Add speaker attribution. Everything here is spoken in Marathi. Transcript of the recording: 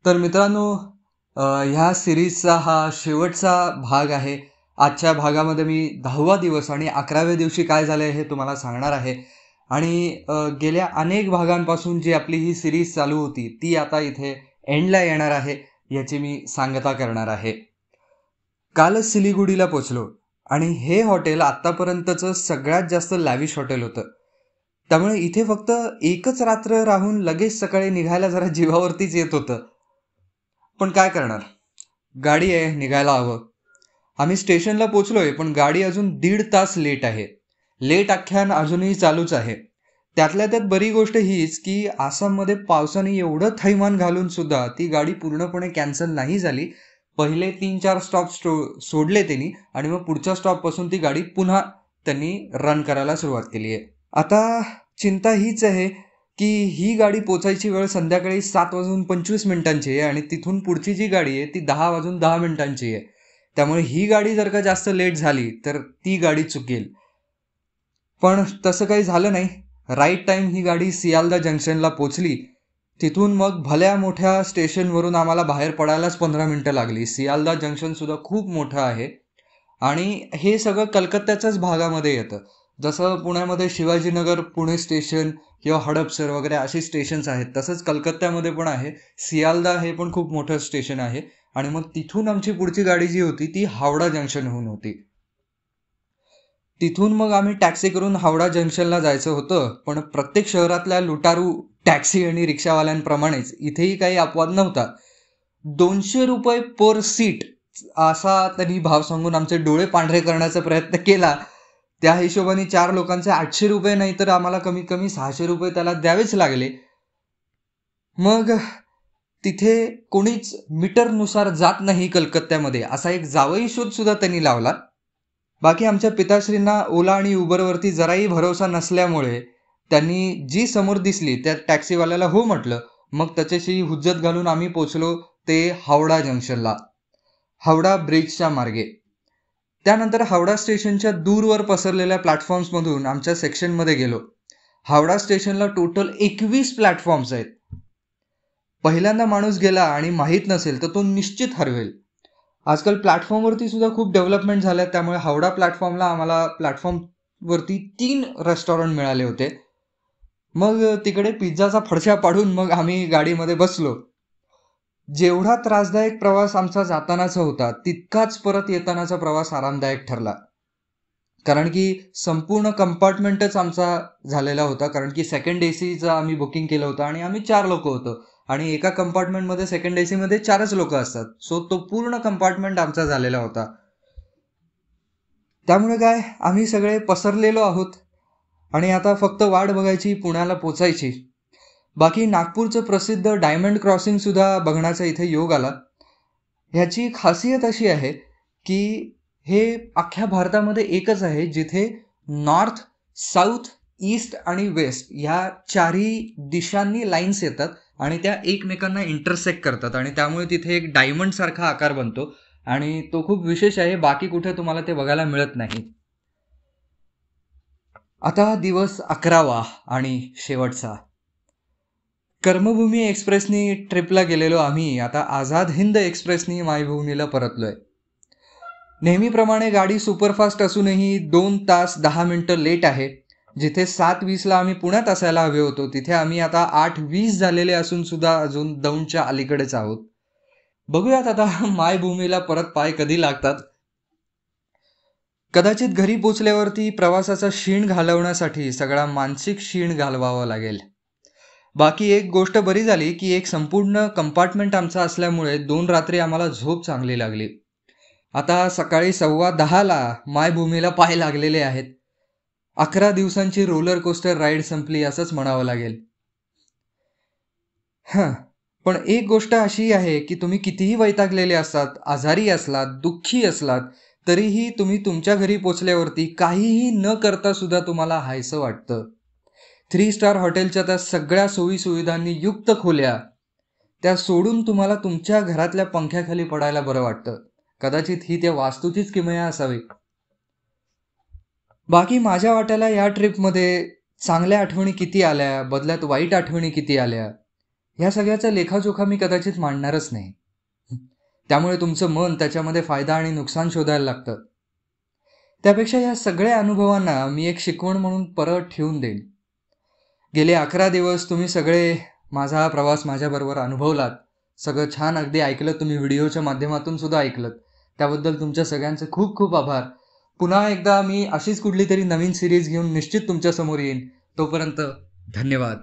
Speaker 1: तर मित्रांनो, ह्या सिरीजचा हा शेवटचा भाग आहे. आजच्या भागामध्ये मी 10वा दिवस आणि 11व्या दिवशी काय झालंय हे तुम्हाला सांगणार आहे. आणि गेल्या अनेक भागांपासून जी आपली ही सिरीज चालू होती ती आता इथे एंडला येणार आहे, याची मी सांगता करणार आहे. कालच सिलिगुडीला पोचलो आणि हे हॉटेल आतापर्यंतचं सगळ्यात जास्त लॅविश हॉटेल होतं. त्यामुळे इथे फक्त एकच रात्र राहून लगेच सकाळी निघायला जरा जीवावरतीच येत होतं. पण काय करणार, गाडी आहे, निघायला हवं. आम्ही स्टेशनला पोचलोय पण गाडी अजून 1.5 तास लेट आहे. लेट आख्यान अजूनही चालूच आहे. त्यातल्या त्यात बरी गोष्ट हीच की आसाममध्ये पावसाने एवढं थैमान घालून सुद्धा ती गाडी पूर्णपणे कॅन्सल नाही झाली. पहिले 3-4 स्टॉप सोडले त्यांनी आणि मग पुढच्या स्टॉप पासून ती गाडी पुन्हा त्यांनी रन करायला सुरुवात केली आहे. आता चिंता हीच आहे की ही गाडी पोचायची वेळ संध्याकाळी 7:25 आहे आणि तिथून पुढची जी गाडी आहे ती 10:10 आहे. त्यामुळे ही गाडी जर का जास्त लेट झाली तर ती गाडी चुकेल. पण तसं काही झालं नाही. राईट टाइम ही गाडी सियालदा जंक्शनला पोचली. तिथून मग भल्या मोठ्या स्टेशनवरून आम्हाला बाहेर पडायलाच 15 मिनिटं लागली. सियालदा जंक्शन सुद्धा खूप मोठं आहे आणि हे सगळं कलकत्त्याच्याच भागामध्ये येतं. जसं पुण्यामध्ये शिवाजीनगर पुणे स्टेशन किंवा हडपसर वगैरे अशी स्टेशन्स आहेत, तसंच कलकत्त्यामध्ये पण आहे. सियालदा हे पण खूप मोठं स्टेशन आहे. आणि मग तिथून आमची पुढची गाडी जी होती ती हावडा जंक्शनहून होती. तिथून मग आम्ही टॅक्सी करून हावडा जंक्शनला जायचं होतं. पण प्रत्येक शहरातल्या लुटारू टॅक्सी आणि रिक्षावाल्यांप्रमाणेच इथेही काही अपवाद नव्हता. 200 रुपये पर सीट असा त्यांनी भाव सांगून आमचे डोळे पांढरे करण्याचा प्रयत्न केला. त्या हिशोबाने 4 लोकांचे 800 रुपये नाही तर आम्हाला कमीत कमी 600 रुपये त्याला द्यावेच लागले. मग तिथे कोणीच मीटरनुसार जात नाही कलकत्त्यामध्ये, असा एक जावई शोध सुद्धा त्यांनी लावला. बाकी आमच्या पिताश्रींना ओला आणि उबरवरती जराही भरोसा नसल्यामुळे त्यांनी जी समोर दिसली त्या टॅक्सीवाल्याला हो म्हटलं. मग त्याच्याशी हुज्जत घालून आम्ही पोचलो ते हावडा जंक्शनला, हावडा ब्रिजच्या मार्गे. त्यानंतर हावडा स्टेशनच्या दूरवर पसरलेल्या प्लॅटफॉर्म्समधून आमच्या सेक्शनमध्ये गेलो. हावडा स्टेशनला टोटल 21 प्लॅटफॉर्म्स आहेत. पहिल्यांदा माणूस गेला आणि माहीत नसेल तर तो निश्चित हरवेल. आजकाल प्लॅटफॉर्मवरती सुद्धा खूप डेव्हलपमेंट झाल्या, त्यामुळे हावडा प्लॅटफॉर्मला आम्हाला प्लॅटफॉर्मवरती 3 रेस्टॉरंट मिळाले होते. मग तिकडे पिझ्झाचा फडशा पाडून मग आम्ही गाडीमध्ये बसलो. जेवढा त्रासदायक प्रवास आमचा जातानाचा होता तितकाच परत येतानाचा प्रवास आरामदायक ठरला. कारण की संपूर्ण कंपार्टमेंटच आमचा झालेला होता. कारण की सेकंड एसीचं आम्ही बुकिंग केलं होतं आणि आम्ही 4 लोक होतो आणि एका कंपार्टमेंटमध्ये सेकंड एसी मध्ये 4च लोक असतात. सो तो पूर्ण कंपार्टमेंट आमचा झालेला होता. त्यामुळे काय, आम्ही सगळे पसरलेलो आहोत आणि आता फक्त वाट बघायची पुण्याला पोचायची. बाकी नागपूरचं प्रसिद्ध डायमंड क्रॉसिंग सुद्धा बघण्याचा इथे योग आला. ह्याची खासियत अशी आहे की हे अख्ख्या भारतामध्ये एकच आहे जिथे नॉर्थ, साऊथ, ईस्ट आणि वेस्ट ह्या चारही दिशांनी लाईन्स येतात आणि त्या एकमेकांना इंटरसेक्ट करतात आणि त्यामुळे तिथे एक डायमंड सारखा आकार बनतो आणि तो खूप विशेष आहे. बाकी कुठे तुम्हाला ते बघायला मिळत नाही. आता दिवस 11वा आणि शेवटचा. कर्मभूमी एक्सप्रेसनी ट्रिपला गेलेलो आम्ही आता आझाद हिंद एक्सप्रेसनी मायभूमीला परतलोय. नेहमीप्रमाणे गाडी सुपरफास्ट असूनही 2 तास 10 मिनिटं लेट आहे. जिथे 7:20ला आम्ही पुण्यात असायला हवे होतो तिथे आम्ही आता 8:20 झालेले असून सुद्धा अजून दौंडच्या अलीकडेच आहोत. बघूयात आता मायभूमीला परत पाय कधी लागतात. कदाचित घरी पोचल्यावरती प्रवासाचा शीण घालवण्यासाठी सगळा मानसिक शीण घालवावा लागेल. बाकी एक गोष्ट बरी झाली की एक संपूर्ण कंपार्टमेंट आमचा असल्यामुळे 2 रात्री आम्हाला झोप चांगली लागली. आता सकाळी 10:15ला मायभूमीला पाय लागलेले आहेत. 11 दिवसांची रोलर कोस्टर राईड संपली असंच म्हणावं लागेल. पण एक गोष्ट अशी आहे की तुम्ही कितीही वैतागलेले असतात, आजारी असलात, दुःखी असलात, तरीही तुम्ही तुमच्या घरी पोचल्यावरती काहीही न करता सुद्धा तुम्हाला हायसं वाटतं. 3 स्टार हॉटेलच्या त्या सगळ्या सोयी सुविधांनी युक्त खोल्या त्या सोडून तुम्हाला तुमच्या घरातल्या पंख्याखाली पडायला बरं वाटतं. कदाचित ही त्या वास्तूचीच किमया असावी. बाकी माझ्या वाट्याला या ट्रिपमध्ये चांगल्या आठवणी किती आल्या, बदल्यात वाईट आठवणी किती आल्या, ह्या सगळ्याचा लेखाजोखा मी कदाचित मांडणारच नाही. त्यामुळे तुमचं मन त्याच्यामध्ये फायदा आणि नुकसान शोधायला लागतं. त्यापेक्षा या सगळ्या अनुभवांना मी एक शिकवण म्हणून परत ठेवून देईन. गेले 11 दिवस तुम्ही सगळे माझा हा प्रवास माझ्याबरोबर अनुभवलात. सगळं छान अगदी ऐकलत, तुम्ही व्हिडिओच्या माध्यमातून सुद्धा ऐकलत. त्याबद्दल तुमच्या सगळ्यांचे खूप खूप आभार. पुन्हा एकदा मी अशीच कुठली तरी नवीन सिरीज घेऊन निश्चित तुमच्यासमोर येईन. तोपर्यंत धन्यवाद.